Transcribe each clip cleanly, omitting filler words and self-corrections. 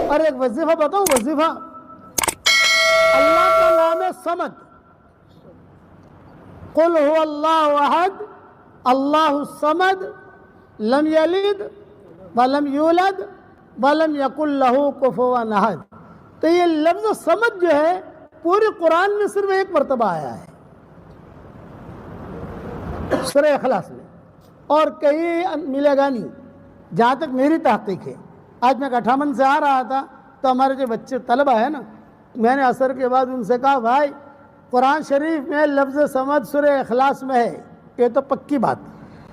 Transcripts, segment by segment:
اور ایک وظیفہ بتاؤں، وظیفہ اللہ کا نام ہے صمد. قل هو اللہ احد اللہ الصمد لم یلد ولم یولد ولم یکن لہ کفوا احد. تو یہ لفظ صمد جو ہے پورے قرآن میں صرف ایک مرتبہ آیا ہے، سورہ اخلاص میں، اور کہیں ملے گا نہیں جہاں تک میری تحقیق ہے. آج میں کٹھامن سے آ رہا تھا تو ہمارے جو بچے طلبہ ہیں نا، میں نے عصر کے بعد ان سے کہا بھائی قرآن شریف میں لفظ صمد سورہ اخلاص میں ہے، یہ تو پکی بات،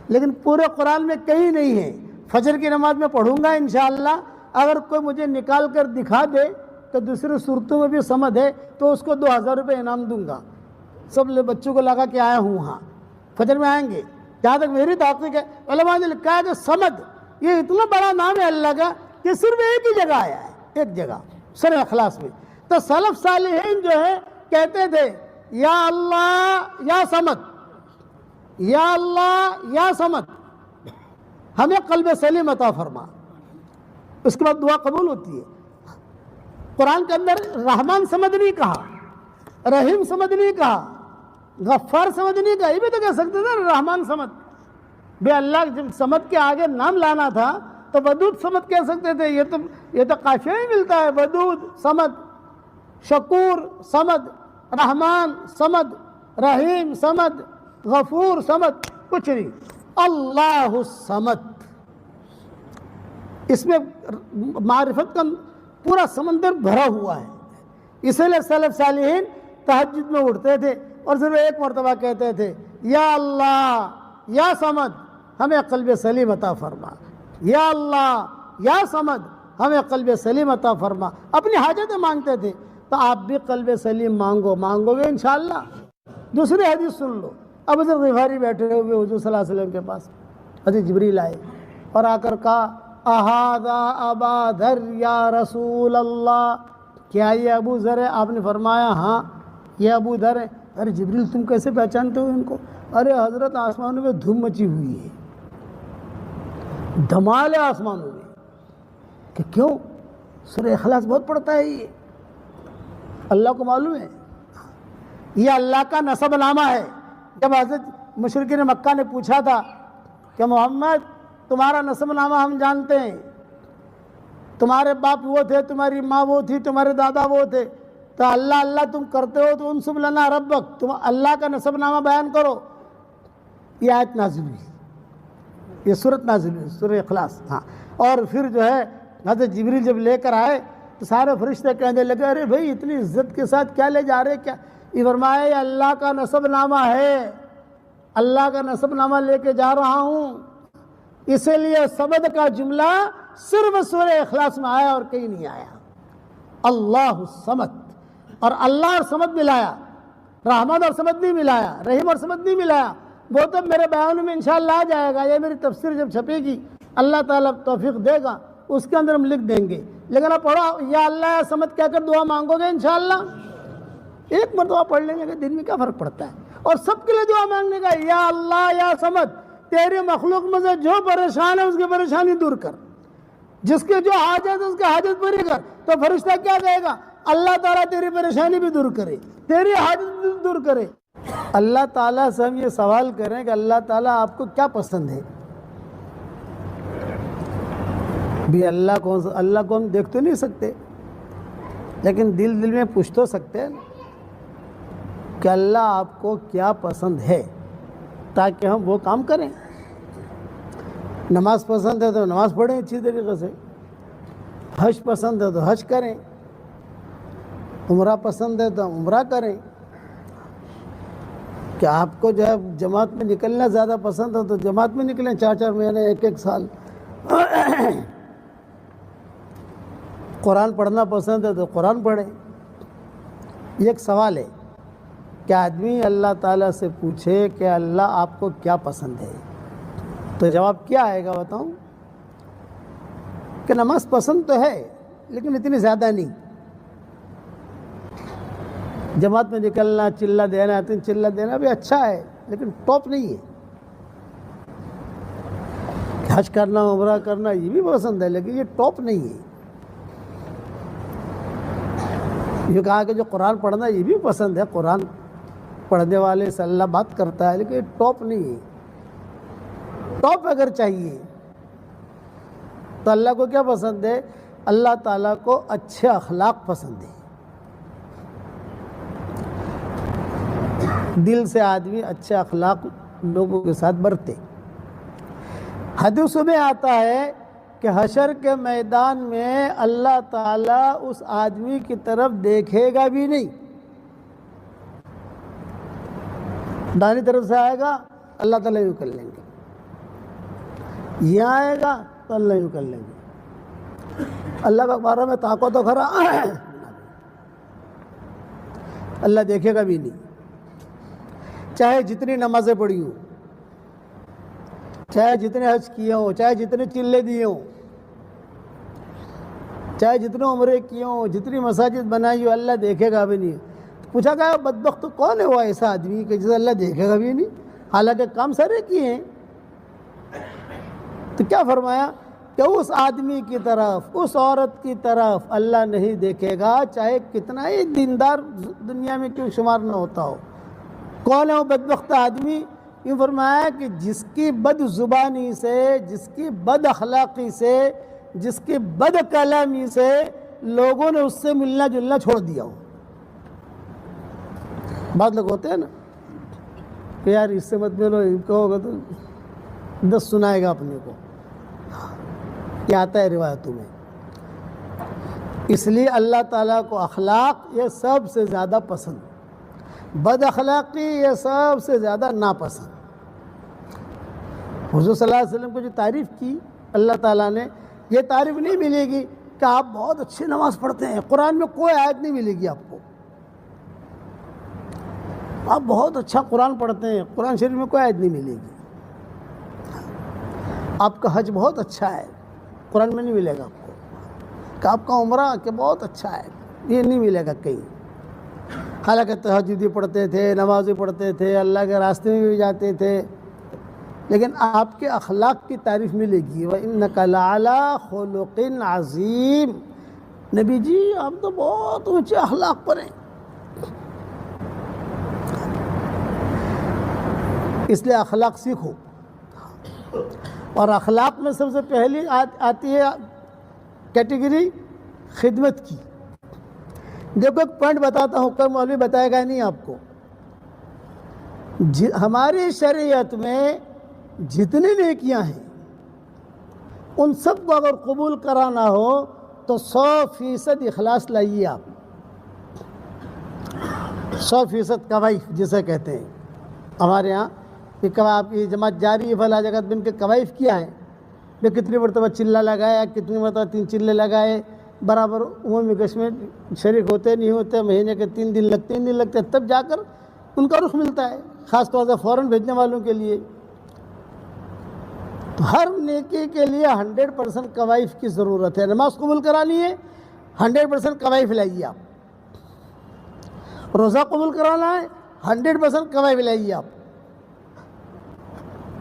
لیکن پورے قرآن میں کہیں نہیں ہے. فجر کی نماز میں پڑھوں گا انشاءاللہ، اگر کوئی مجھے نکال کر دکھا دے تو دوسری صورتوں میں بھی صمد ہے تو اس کو 2000 روپے انعام دوں گا. سب بچوں کو لگا کہ آیا ہوں، ہاں فجر میں آئیں گے. جہاں تک میری تحقیق ہے علماء نے لکھا ہے کہ صمد یہ اتنا بڑا نام ہے اللہ کا کہ صرف ایک ہی جگہ آیا ہے، ایک جگہ سورہ اخلاص میں. تو سلف صالحین جو ہے کہتے تھے یا اللہ یا صمد، یا اللہ یا صمد، ہمیں قلب سلیم عطا فرما. اس کے بعد دعا قبول ہوتی ہے. قرآن کے اندر رحمان صمد نہیں کہا، رحیم صمد نہیں کہا، غفار صمد نہیں کہا. یہ بھی تو کہہ سکتے تھے رحمان صمد. بے اللہ جب صمد کے آگے نام لانا تھا تو ودود صمد کہہ سکتے تھے. یہ تو قافیہ ہی ملتا ہے، ودود صمد، شکور صمد، رحمان صمد، رحیم صمد، غفور صمد، کچھ نہیں. اللہ الصمد، اس میں معرفت کا پورا سمندر بھرا ہوا ہے. اسی لیے سلف صالحین تہجد میں اٹھتے تھے اور صرف ایک مرتبہ کہتے تھے یا اللہ یا صمد ہمیں قلب سلیم عطا فرما، یا اللہ یا صمد ہمیں قلب سلیم عطا فرما. اپنی حاجتیں مانگتے تھے. تو آپ بھی قلب سلیم مانگو گے انشاءاللہ. دوسری حدیث سن لو. ابو ذر غفاری بیٹھے ہوئے حضور صلی اللہ علیہ وسلم کے پاس، حضرت جبریل آئے اور آ کر کہا اہذا ابا ذر یا رسول اللہ، کیا یہ ابو ذر ہے؟ آپ نے فرمایا ہاں یہ ابو ذر ہے. ارے جبریل تم کیسے پہچانتے ہو ان کو؟ ارے حضرت آسمانوں میں دھوم مچی ہوئی ہے، دھمال ہے آسمانوں میں. کہ کیوں؟ سورہ اخلاص بہت پڑھتا ہے یہ، اللہ کو معلوم ہے یہ اللہ کا نسب نامہ ہے. جب حضرت مشرکین مکہ نے پوچھا تھا کہ محمد تمہارا نسب نامہ ہم جانتے ہیں، تمہارے باپ وہ تھے، تمہاری ماں وہ تھی، تمہارے دادا وہ تھے، تو اللہ اللہ تم کرتے ہو تو انصب لنا ربک، تم اللہ کا نسب نامہ بیان کرو. یہ آیت نازل ہوئی، یہ سورت نازل ہوئی، سورہ اخلاص. ہاں، اور پھر جو ہے حضرت جبریل جب لے کر آئے تو سارے فرشتے کہنے لگے ارے بھائی اتنی عزت کے ساتھ کیا لے جا رہے؟ کیا یہ فرمایا یہ اللہ کا نسب نامہ ہے، اللہ کا نسب نامہ لے کے جا رہا ہوں. اسی لیے صمد کا جملہ صرف سورہ اخلاص میں آیا اور کہیں نہیں آیا. اللہ الصمد، اور اللہ اور صمد ملایا، رحمان اور صمد نہیں ملایا، رحیم اور صمد نہیں ملایا. وہ تو میرے بیان میں انشاءاللہ آ جائے گا، یہ میری تفسیر جب چھپے گی اللہ تعالیٰ توفیق دے گا اس کے اندر ہم لکھ دیں گے. لیکن آپ پڑھو یا اللہ یا صمد کہہ کر دعا مانگو گے انشاءاللہ. ایک مرتبہ پڑھ لینے کے دن میں کیا فرق پڑتا ہے؟ اور سب کے لیے دعا مانگنے کا یا اللہ یا صمد، تیری مخلوق میں سے جو پریشان ہے اس کی پریشانی دور کر، جس کے جو حاجت ہے اس کی حاجت پوری کر. تو فرشتہ کیا کہے گا؟ اللہ تعالیٰ تیری پریشانی بھی دور کرے، تیری حاجت بھی دور کرے. اللہ تعالیٰ سے ہم یہ سوال کریں کہ اللہ تعالیٰ آپ کو کیا پسند ہے؟ بھی اللہ کو ہم دیکھ تو نہیں سکتے، لیکن دل میں پوچھ تو سکتے ہیں کہ اللہ آپ کو کیا پسند ہے، تاکہ ہم وہ کام کریں. نماز پسند ہے تو نماز پڑھیں اچھی طریقے سے، حج پسند ہے تو حج کریں، عمرہ پسند ہے تو عمرہ کریں. کہ آپ کو جو ہے جماعت میں نکلنا زیادہ پسند ہے تو جماعت میں نکلیں 4 مہینے 1 سال. قرآن پڑھنا پسند ہے تو قرآن پڑھیں. یہ ایک سوال ہے کہ آدمی اللہ تعالیٰ سے پوچھے کہ اللہ آپ کو کیا پسند ہے، تو جواب کیا آئے گا بتاؤں؟ کہ نماز پسند تو ہے لیکن اتنی زیادہ نہیں. جماعت میں نکلنا، چلہ دینا، چلہ دینا بھی اچھا ہے لیکن ٹاپ نہیں ہے. حج کرنا، عمرہ کرنا یہ بھی پسند ہے لیکن یہ ٹاپ نہیں ہے. یہ کہا کہ جو قرآن پڑھنا یہ بھی پسند ہے، قرآن پڑھنے والے سے اللہ بات کرتا ہے، لیکن ٹاپ نہیں ہے۔ ٹاپ اگر چاہیے تو اللہ کو کیا پسند ہے؟ اللہ تعالیٰ کو اچھے اخلاق پسند ہے۔ دل سے آدمی اچھے اخلاق لوگوں کے ساتھ برتے۔ حدیث میں آتا ہے کہ حشر کے میدان میں اللہ تعالیٰ اس آدمی کی طرف دیکھے گا بھی نہیں۔ دائیں طرف سے آئے گا اللہ تعالیٰ یوں کر لیں گے، یہاں آئے گا تو اللہ یوں کر لیں گے۔ اللہ کا بارے میں طاقت تو کھرا اللہ دیکھے گا بھی نہیں، چاہے جتنی نمازیں پڑھی ہوں، چاہے جتنے حج کیے ہوں، چاہے جتنے چلے دیے ہوں، چاہے جتنے عمرے کیے ہوں، جتنی مساجد بنائی ہو، اللہ دیکھے گا بھی نہیں۔ پوچھا گیا بدبخت کون ہے وہ ایسا آدمی کہ جسے اللہ دیکھے گا بھی نہیں، حالانکہ کام سارے کیے ہیں؟ تو کیا فرمایا کہ اس آدمی کی طرف، اس عورت کی طرف اللہ نہیں دیکھے گا، چاہے کتنا ہی دیندار دنیا میں کیوں شمار نہ ہوتا ہو۔ کون ہے وہ بدبخت آدمی؟ یہ فرمایا کہ جس کی بد زبانی سے، جس کی بد اخلاقی سے، جس کی بد کلامی سے لوگوں نے اس سے ملنا جلنا چھوڑ دیا ہو۔ بعض لوگ ہوتے ہیں نا کہ یار اس سے مت ملو، ان کو ہوگا تو 10 سنائے گا اپنے کو، یہ آتا ہے روایتوں میں۔ اس لیے اللہ تعالیٰ کو اخلاق یہ سب سے زیادہ پسند، بد اخلاقی یہ سب سے زیادہ ناپسند۔ حضور صلی اللہ علیہ وسلم کو جو تعریف کی اللہ تعالیٰ نے، یہ تعریف نہیں ملے گی کہ آپ بہت اچھی نماز پڑھتے ہیں، قرآن میں کوئی آیت نہیں ملے گی آپ کو۔ آپ بہت اچھا قرآن پڑھتے ہیں، قرآن شریف میں کوئی آیت نہیں ملے گی۔ آپ کا حج بہت اچھا ہے، قرآن میں نہیں ملے گا آپ کو۔ کہ آپ کا عمرہ کہ بہت اچھا ہے، یہ نہیں ملے گا کہیں۔ حالانکہ تہجد بھی پڑھتے تھے، نماز بھی پڑھتے تھے، اللہ کے راستے میں بھی جاتے تھے، لیکن آپ کے اخلاق کی تعریف ملے گی۔ وَإِنَّكَ لَعَلَىٰ خُلُقٍ عَظِيمٍ، نبی جی آپ تو بہت اونچے اخلاق پر ہیں۔ اس لیے اخلاق سیکھو، اور اخلاق میں سب سے پہلی آتی ہے کیٹیگری خدمت کی۔ دیکھو ایک پوائنٹ بتاتا ہوں، کوئی مولوی بتائے گا نہیں آپ کو۔ ہماری شریعت میں جتنی نیکیاں ہیں ان سب کو اگر قبول کرانا ہو تو 100% اخلاص لائیے آپ۔ 100% کوائف جسے کہتے ہیں ہمارے ہاں، کہ آپ کی جماعت جاری ہے فلاں جگہ بن کے کوائف کیا ہے، میں کتنی مرتبہ چلہ لگایا، کتنی مرتبہ 3 چلے لگائے، برابر عمومی گشت میں شریک ہوتے نہیں ہوتے، مہینے کے 3 دن لگتے تب جا کر ان کا رخ ملتا ہے، خاص طور سے فوراً بھیجنے والوں کے لیے۔ تو ہر نیکی کے لیے 100% کوائف کی ضرورت ہے۔ نماز قبول کرانی ہے 100% کوائف لائیے آپ، روزہ قبول کرانا ہے 100% کوائف لائیے آپ،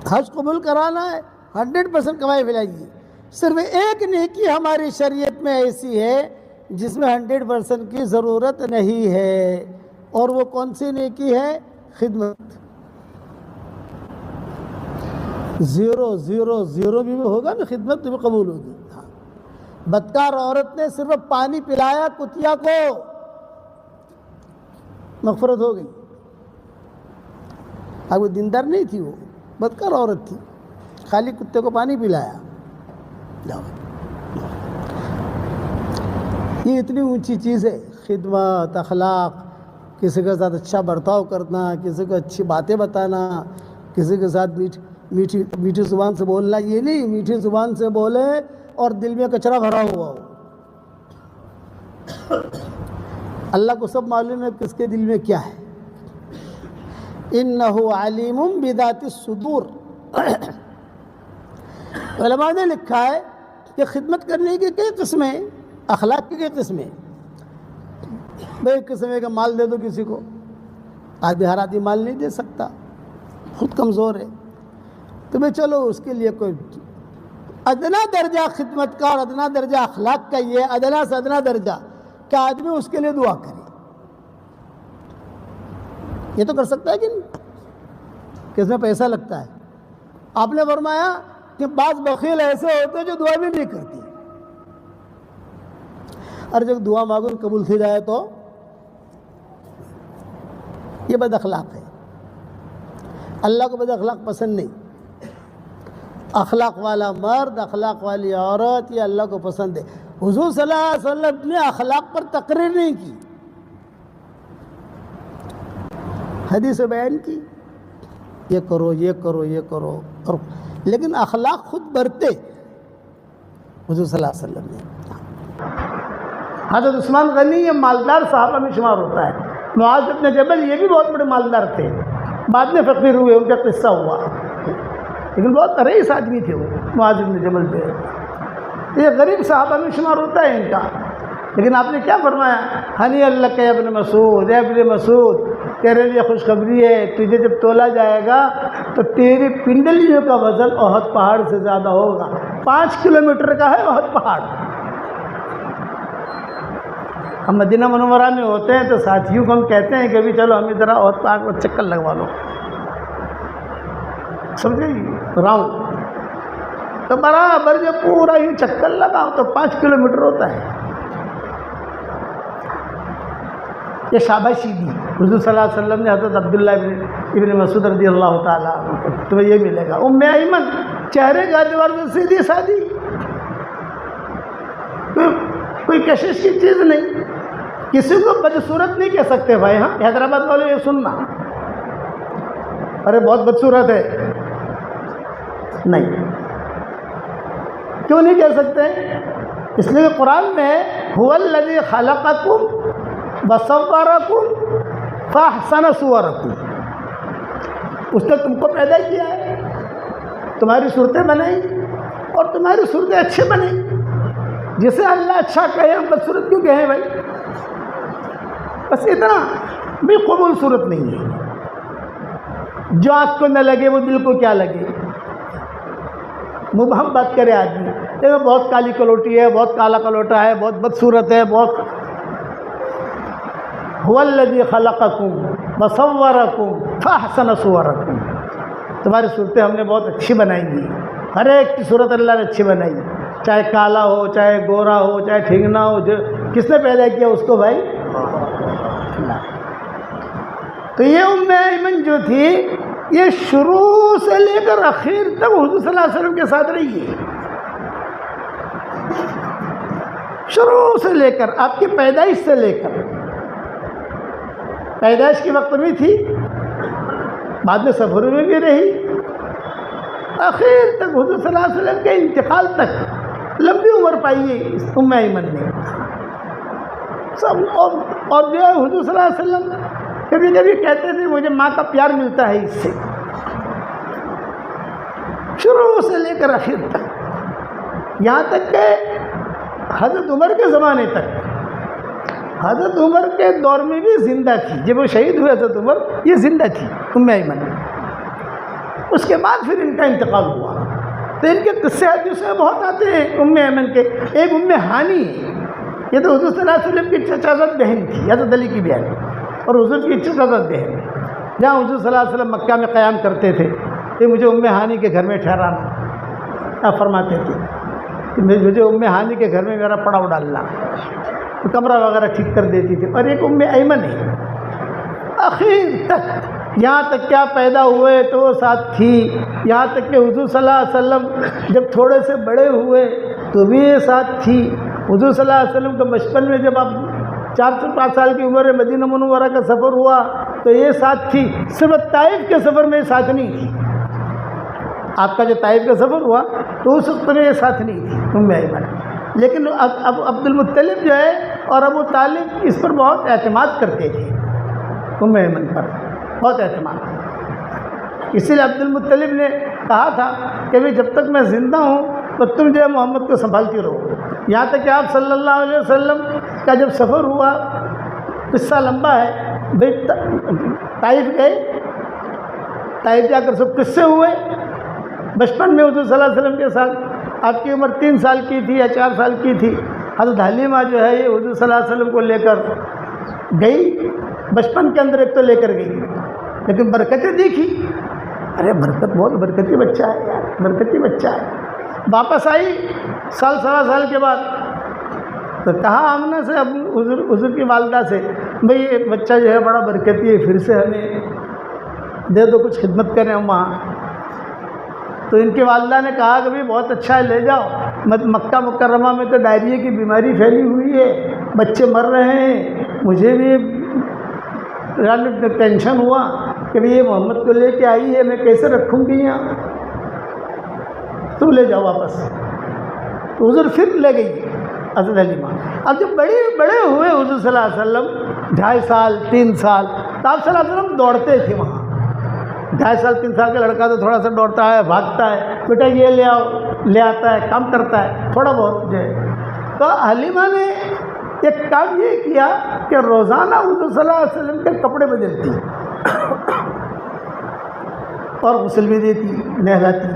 حج قبول کرانا ہے 100% کوائف لائیے۔ صرف ایک نیکی ہماری شریعت میں ایسی ہے جس میں 100% کی ضرورت نہیں ہے، اور وہ کون سی نیکی ہے؟ خدمت۔ 0 بھی ہوگا نا، خدمت بھی قبول ہوگی۔ بدکار عورت نے صرف پانی پلایا کتیا کو، مغفرت ہو گئی۔ اب وہ دیندار نہیں تھی، وہ بدکار عورت تھی، خالی کتے کو پانی پلایا۔ یہ اتنی اونچی چیز ہے، خدمت، اخلاق، کسی کے ساتھ اچھا برتاؤ کرنا، کسی کو اچھی باتیں بتانا، کسی کے ساتھ میٹھی زبان سے بولنا۔ یہ نہیں میٹھی زبان سے بولے اور دل میں کچرا بھرا ہوا ہو۔ اللہ کو سب معلوم ہے کس کے دل میں کیا ہے۔ اِنَّهُ عَلِيمٌ بِذَاتِ الصُّدُورِ۔ علماء نے لکھا ہے کہ خدمت کرنے کی کئی قسمیں، اخلاق کی کئی قسمیں۔ ایک قسم ہے کہ مال دے دو کسی کو، آدمی ہر آدمی مال نہیں دے سکتا، خود کمزور ہے، تو میں چلو اس کے لیے کوئی ادنا درجہ خدمت کا اور ادنا درجہ اخلاق کا، یہ ادنا سے ادنا درجہ کہ آدمی اس کے لیے دعا کرے. یہ تو کر سکتا ہے کہ نہیں کہ اس میں پیسہ لگتا ہے. آپ نے فرمایا کہ بعض بخیل ایسے ہوتے ہیں جو دعا بھی نہیں کرتی، اور جب دعا مانگو قبول تھی جائے تو یہ بد اخلاق ہے. اللہ کو بد اخلاق پسند نہیں. اخلاق والا مرد، اخلاق والی عورت، یہ اللہ کو پسند ہے. حضور صلی اللہ علیہ وسلم نے اخلاق پر تقریر نہیں کی، حدیث بیان کی، یہ کرو یہ کرو یہ کرو، لیکن اخلاق خود برتے حضور صلی اللہ علیہ وسلم نے. حضرت عثمان غنی یہ مالدار صحابہ میں شمار ہوتا ہے. معاذ بن جبل یہ بھی بہت بڑے مالدار تھے، بعد میں فقیر ہوئے، ان کا قصہ ہوا، لیکن بہت رئیس آدمی تھے وہ معاذ بن جبل پہ. یہ غریب صحابہ میں شمار ہوتا ہے ان کا. لیکن آپ نے کیا فرمایا؟ ہنی اللہ کے ابن مسعود، اے ابن مسعود تیرے لیے خوشخبری ہے، تجھے جب تولا جائے گا تو تیری پنڈلیوں کا وزن احد پہاڑ سے زیادہ ہوگا. 5 کلومیٹر کا ہے احد پہاڑ. ہم مدینہ منورہ میں ہوتے ہیں تو ساتھیوں کو ہم کہتے ہیں کہ ابھی چلو ہمیں ذرا احد پہاڑ پر چکر لگوا لو، سمجھے راؤنڈ. تو برابر جب پورا یوں چکر لگاؤ تو 5 کلومیٹر ہوتا ہے. یہ شاباشی دی حضور صلی اللہ علیہ وسلم نے حضرت عبداللہ ابن مسعود رضی اللہ تعالیٰ تمہیں یہ ملے گا. ام ایمن چہرے کا دیوار میں سیدھی سادھی، کوئی کشش کی چیز نہیں. کسی کو بدصورت نہیں کہہ سکتے بھائی. ہاں حیدرآباد والے یہ سننا، ارے بہت بدصورت ہے، نہیں. کیوں نہیں کہہ سکتے؟ اس لیے قرآن میں هو الذی خلقکم وصورکم فاحسن صورکم، اس نے تم کو پیدا کیا ہے، تمہاری صورتیں بنائی اور تمہاری صورتیں اچھے بنائی. جسے اللہ اچھا کہے ہم بدصورت کیوں کہیں بھائی؟ بس اتنا بھی قبول صورت نہیں ہے. جو آنکھ کو نہ لگے وہ دل کو کیا لگے. مبہم بات کرے آدمی، دیکھو بہت کالی کلوٹی ہے، بہت کالا کلوٹا ہے، بہت بدصورت ہے، بہت. هو الذی خلقکم وصورکم فاحسن صورکم، تمہاری صورتیں ہم نے بہت اچھی بنائی ہیں. ہر ایک کی صورت اللہ نے اچھی بنائی ہے، چاہے کالا ہو، چاہے گورا ہو، چاہے ٹھنگنا ہو. جو کس نے پیدا کیا اس کو بھائی؟ اللہ. تو یہ ام ایمن جو تھی یہ شروع سے لے کر اخیر تک حضور صلی اللہ علیہ وسلم کے ساتھ رہی ہے. شروع سے لے کر آپ کی پیدائش سے لے کر، پیدائش کے وقت بھی تھی، بعد میں سفر میں بھی رہی، آخر تک حضور صلی اللہ علیہ وسلم کے انتقال تک لمبی عمر پائی ہے ام ایمن نے. سب اور جو ہے حضور صلی اللہ علیہ وسلم کبھی کبھی کہتے تھے مجھے ماں کا پیار ملتا ہے اس سے. شروع سے لے کر آخر تک، یہاں تک کہ حضرت عمر کے زمانے تک، حضرت عمر کے دور میں بھی زندہ تھی. جب وہ شہید ہوئے حضرت عمر یہ زندہ تھی ام ایمن. اس کے بعد پھر ان کا انتقال ہوا. تو ان کے قصے حدیث میں بہت آتے ہیں ام ایمن کے. ایک ام ہانی ہے، یہ تو حضور صلی اللہ علیہ وسلم کی چچازاد بہن تھی، حضرت علی کی بہن، اور حضور کی چچازاد بہن. جہاں حضور صلی اللہ علیہ وسلم مکہ میں قیام کرتے تھے کہ مجھے ام ہانی کے گھر میں ٹھہرانا. آپ فرماتے تھے کہ مجھے ام ہانی کے گھر میں میرا پڑاؤ ڈالنا، کمرہ وغیرہ ٹھیک کر دیتی تھی. اور ایک ام ایمن ہے آخر تک، یہاں تک کیا پیدا ہوئے تو وہ ساتھ تھی. یہاں تک کہ حضور صلی اللہ علیہ وسلم جب تھوڑے سے بڑے ہوئے تو بھی یہ ساتھ تھی. حضور صلی اللہ علیہ وسلم کے بچپن میں جب آپ 4 سے 5 سال کی عمر میں مدینہ منورہ کا سفر ہوا تو یہ ساتھ تھی. صرف طائف کے سفر میں یہ ساتھ نہیں تھی. آپ کا جو طائف کا سفر ہوا تو اس وقت میں یہ ساتھ نہیں تھی ام ایمن. لیکن اب عبد المطلب جو ہے اور ابو طالب اس پر بہت اعتماد کرتے تھے، ام ایمن پر بہت اعتماد. اسی لیے عبد المطلب نے کہا تھا کہ جب تک میں زندہ ہوں تو تم جو ہے محمد کو سنبھالتی رہو. یہاں تک کہ آپ صلی اللہ علیہ وسلم کا جب سفر ہوا، قصہ لمبا ہے. طائف گئے، طائف جا کر سب قصے ہوئے. بچپن میں حضور صلی اللہ علیہ وسلم کے ساتھ آپ کی عمر 3 سال کی تھی یا 4 سال کی تھی. حضرت حلیمہ جو ہے یہ حضور صلی اللہ علیہ وسلم کو لے کر گئی، بچپن کے اندر ایک تو لے کر گئی، لیکن برکتیں دیکھی، ارے برکت بہت برکتی بچہ ہے یار، برکتی بچہ ہے۔ واپس آئی سال سوا سال کے بعد، تو کہا آمنہ سے اب حضور کی والدہ سے، بھئی یہ بچہ جو ہے بڑا برکتی ہے، پھر سے ہمیں دے دو، کچھ خدمت کریں ہم وہاں۔ تو ان کی والدہ نے کہا کہ بھئی بہت اچھا ہے، لے جاؤ، مکہ مکرمہ میں تو ڈائریا کی بیماری پھیلی ہوئی ہے، بچے مر رہے ہیں، مجھے بھی ٹینشن ہوا کہ بھئی یہ محمد کو لے کے آئی ہے، میں کیسے رکھوں گی یہاں، تم لے جاؤ واپس۔ تو حضور پھر لے گئی حضرت حلیمہ۔ اب جب بڑے ہوئے حضور صلی اللہ علیہ وسلم، 2.5 سال 3 سال، تو آپ صلی اللہ علیہ وسلم دوڑتے تھے وہاں۔ 2.5 سال 3 سال کا لڑکا تو تھوڑا سا دوڑتا ہے، بھاگتا ہے، بیٹا یہ لے آؤ، لے آتا ہے، کام کرتا ہے تھوڑا بہت جو ہے۔ تو حلیمہ نے ایک کام یہ کیا کہ روزانہ حضور صلی اللہ علیہ وسلم کے کپڑے بدلتی اور غسل بھی دیتی، نہلاتی،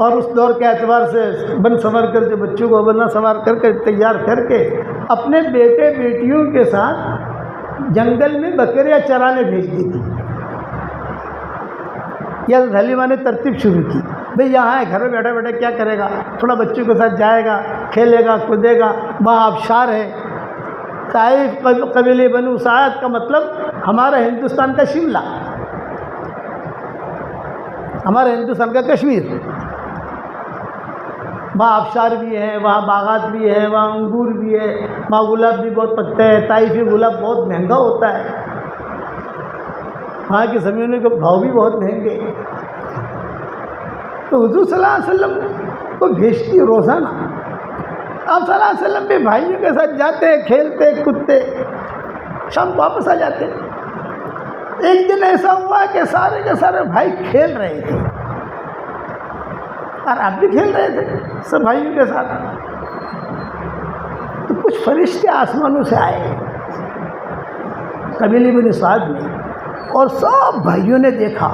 اور اس دور کے اعتبار سے بن سنور کر کے بچوں کو بنا سنوار کر کے تیار کر کے اپنے بیٹے بیٹیوں کے ساتھ جنگل میں بکریاں چرانے بھیج دیتی۔ یہ حلیمہ نے ترتیب شروع کی، بھئی یہاں ہے، گھر میں بیٹھے بیٹھے کیا کرے گا، تھوڑا بچوں کے ساتھ جائے گا، کھیلے گا، کودے گا، وہاں آبشار ہے۔ طائف قبیلے بنو سعد کا مطلب ہمارا ہندوستان کا شملہ، ہمارا ہندوستان کا کشمیر، وہاں آبشار بھی ہے، وہاں باغات بھی ہے، وہاں انگور بھی ہے، وہاں گلاب بھی بہت پکتے ہیں، طائفی گلاب بہت مہنگا ہوتا ہے، وہاں کی زمینوں کے بھاؤ بھی بہت مہنگے۔ تو حضور صلی اللہ علیہ وسلم کو بھیجتی روزانہ، آپ صلی اللہ علیہ وسلم بھی بھائیوں کے ساتھ جاتے، کھیلتے کودتے، شام واپس آ جاتے۔ ایک دن ایسا ہوا کہ سارے کے سارے بھائی کھیل رہے تھے، اور آپ بھی کھیل رہے تھے سب بھائیوں کے ساتھ، تو کچھ فرشتے آسمانوں سے آئے قبیلے بنی سعد میں، اور سب بھائیوں نے دیکھا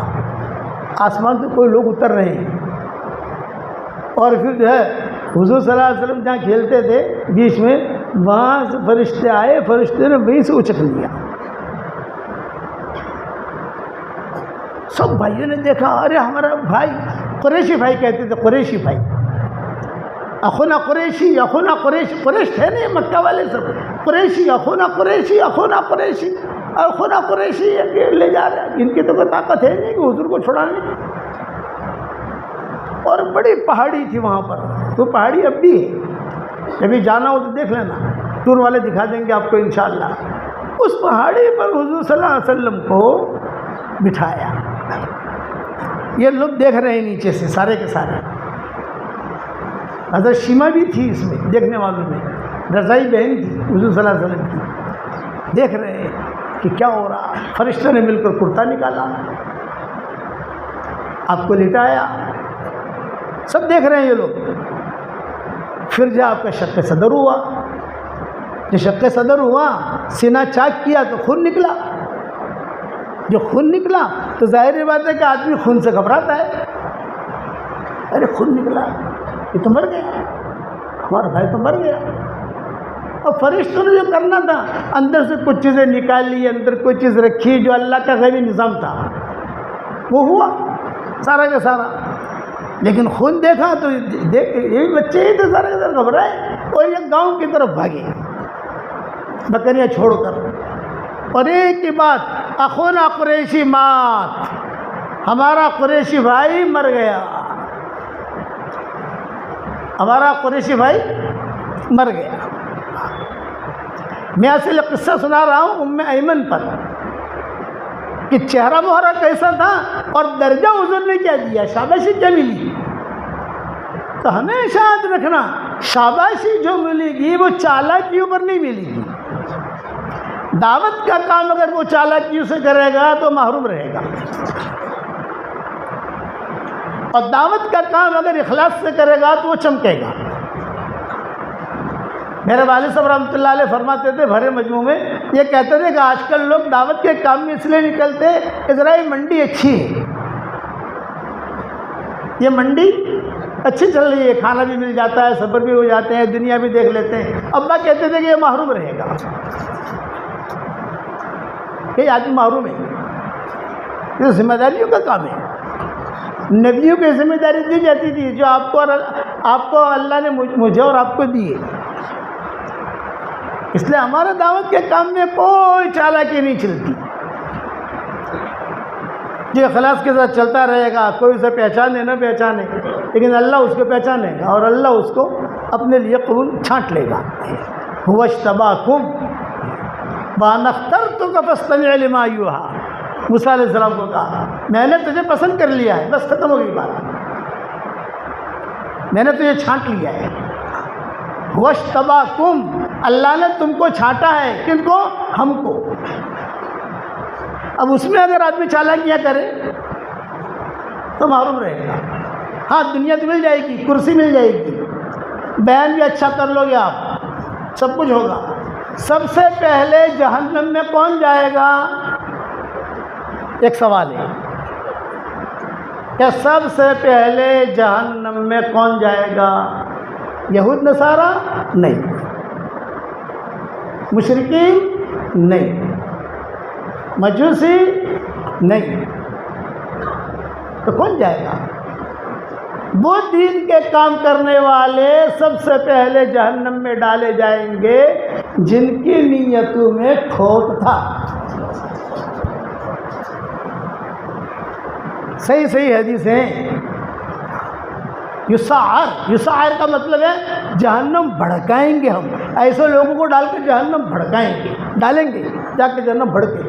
آسمان سے کوئی لوگ اتر رہے ہیں، اور پھر جو ہے حضور صلی اللہ علیہ وسلم جہاں کھیلتے تھے بیچ میں، وہاں سے فرشتے آئے، فرشتے نے وہیں سے اچک لیا۔ سب بھائیوں نے دیکھا، ارے ہمارا بھائی، قریشی بھائی کہتے تھے، قریشی بھائی، اخونا قریشی، اخونا قریشی، قریش تھے نہیں مکہ والے سب، قریشی، اخونا قریشی، اخونا قریشی، اخونا قریشی لے جا رہے ہیں، ان کی تو کوئی طاقت ہے نہیں کہ حضور کو چھڑانے کی۔ اور بڑی پہاڑی تھی وہاں پر، وہ پہاڑی اب بھی ہے، کبھی جانا ہو تو دیکھ لینا، ٹور والے دکھا دیں گے آپ کو انشاءاللہ۔ اس پہاڑی پر حضور صلی اللہ علیہ وسلم کو بٹھایا، یہ لوگ دیکھ رہے ہیں نیچے سے سارے کے سارے، حضرت شیمہ بھی تھی اس میں دیکھنے والوں میں، رضائی بہن تھی حضور صلی اللہ علیہ وسلم کی، دیکھ رہے ہیں کہ کیا ہو رہا۔ فرشتوں نے مل کر کرتا نکالا، آپ کو لٹایا، سب دیکھ رہے ہیں یہ لوگ۔ پھر جب آپ کا شق صدر ہوا، جو شق صدر ہوا، سینہ چاک کیا تو خون نکلا، جو خون نکلا تو ظاہر بات ہے کہ آدمی خون سے گھبراتا ہے، ارے خون نکلا، یہ تو مر گیا، ہمارا بھائی تو مر گیا۔ اور فرشتوں نے جو کرنا تھا، اندر سے کچھ چیزیں نکالی، اندر کوئی چیز رکھی، جو اللہ کا غیبی نظام تھا وہ ہوا سارا کا سارا۔ لیکن خون دیکھا تو دیکھ یہ بھی بچے ہی تھے، سارے کے سارے گھبرائے اور یہ گاؤں کی طرف بھاگے بکریاں چھوڑ کر، اور ایک ہی بات، اخونا قریشی مات، ہمارا قریشی بھائی مر گیا، ہمارا قریشی بھائی مر گیا۔ میں اصل قصہ سنا رہا ہوں ام ایمن پر کہ چہرہ مہرہ کیسا تھا اور درجہ حضور نے کیا دیا، شاباشی کیا ملی۔ تو ہمیشہ یاد رکھنا، شاباشی جو ملے گی وہ چالاکی کے اوپر نہیں ملے گی۔ دعوت کا کام اگر وہ چالاکیوں سے کرے گا تو محروم رہے گا، اور دعوت کا کام اگر اخلاص سے کرے گا تو وہ چمکے گا۔ میرے والد صاحب رحمۃ اللہ علیہ فرماتے تھے بھرے مجموع میں، یہ کہتے تھے کہ آج کل لوگ دعوت کے کام میں اس لیے نکلتے کہ ذرا یہ منڈی اچھی ہے، یہ منڈی اچھی چل رہی ہے، کھانا بھی مل جاتا ہے، سفر بھی ہو جاتے ہیں، دنیا بھی دیکھ لیتے ہیں. ابا کہتے تھے کہ یہ محروم رہے گا، کہ آدمی محروم ہے. یہ ذمہ داریوں کا کام ہے. نبیوں کی ذمہ داری دی جاتی تھی جو آپ کو اللہ نے مجھے اور آپ کو دی ہے. اس لیے ہمارے دعوت کے کام میں کوئی چالاکی نہیں چلتی. جو اخلاص کے ساتھ چلتا رہے گا، کوئی اسے پہچانے نہ پہچانے، لیکن اللہ اس کو پہچانے گا اور اللہ اس کو اپنے لیے قبول چھانٹ لے گا. هو اجتباکم وَأَنَا اخْتَرْتُكَ فَاسْتَمِعْ لِمَا يُوحَىٰ. موسیٰ علیہ السلام کو کہا میں نے تجھے پسند کر لیا ہے، بس ختم ہو گئی بات، میں نے تجھے چھانٹ لیا ہے. هو اجتباکم، اللہ نے تم کو چھانٹا ہے. کن کو؟ ہم کو. اب اس میں اگر آدمی چالاکیاں کرے تو محروم رہے گا. ہاں دنیا تو مل جائے گی، کرسی مل جائے گی، بیان بھی اچھا کر لو گے آپ، سب کچھ ہوگا. سب سے پہلے جہنم میں کون جائے گا؟ ایک سوال ہے کہ سب سے پہلے جہنم میں کون جائے گا؟ یہود نصارہ؟ نہیں. مشرکین؟ نہیں. مجوسی؟ نہیں. تو کون جائے گا؟ وہ دین کے کام کرنے والے سب سے پہلے جہنم میں ڈالے جائیں گے جن کی نیتوں میں کھوٹ تھا. صحیح حدیث ہیں. یسعر کا مطلب ہے جہنم بھڑکائیں گے. ہم ایسے لوگوں کو ڈال کے جہنم بھڑکائیں گے، ڈالیں گے جا کے جہنم بھڑکے،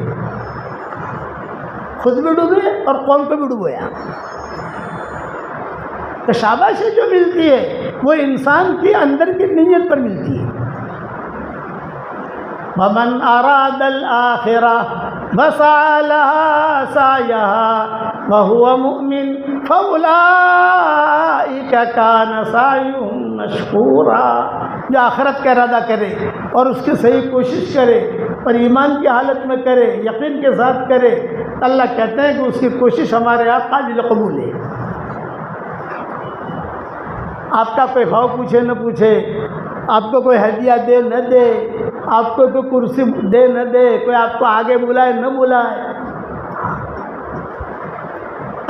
خود بھی ڈوبے اور قوم کو بھی ڈبویا. تو شاباشی جو ملتی ہے وہ انسان کی اندر کی نیت پر ملتی ہے. وَمَنْ أَرَادَ الْآخِرَةَ وَسَعَى لَهَا سَعْيَهَا وَهُوَ مُؤْمِنٌ فَأُولَٰئِكَ كَانَ سَعْيُهُمْ مَشْكُورًا. جو آخرت کا ارادہ کرے اور اس کی صحیح کوشش کرے اور ایمان کی حالت میں کرے، یقین کے ساتھ کرے، اللہ کہتے ہیں کہ اس کی کوشش ہمارے یہاں قابل قبول ہے. آپ کا کوئی خواہ پوچھے نہ پوچھے، آپ کو کوئی ہدیہ دے نہ دے، آپ کو کوئی کرسی دے نہ دے، کوئی آپ کو آگے بلائے نہ بلائے،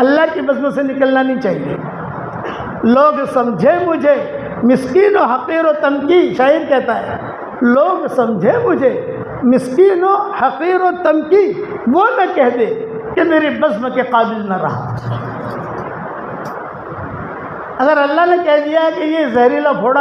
اللہ کی بزم سے نکلنا نہیں چاہیے. لوگ سمجھے مجھے مسکین و حقیر و تنکی، شاعر کہتا ہے لوگ سمجھے مجھے مسکین و حقیر و تنکی، وہ نہ کہہ دے کہ میری بزم کے قابل نہ رہا. اگر اللہ نے کہہ دیا کہ یہ زہریلا پھوڑا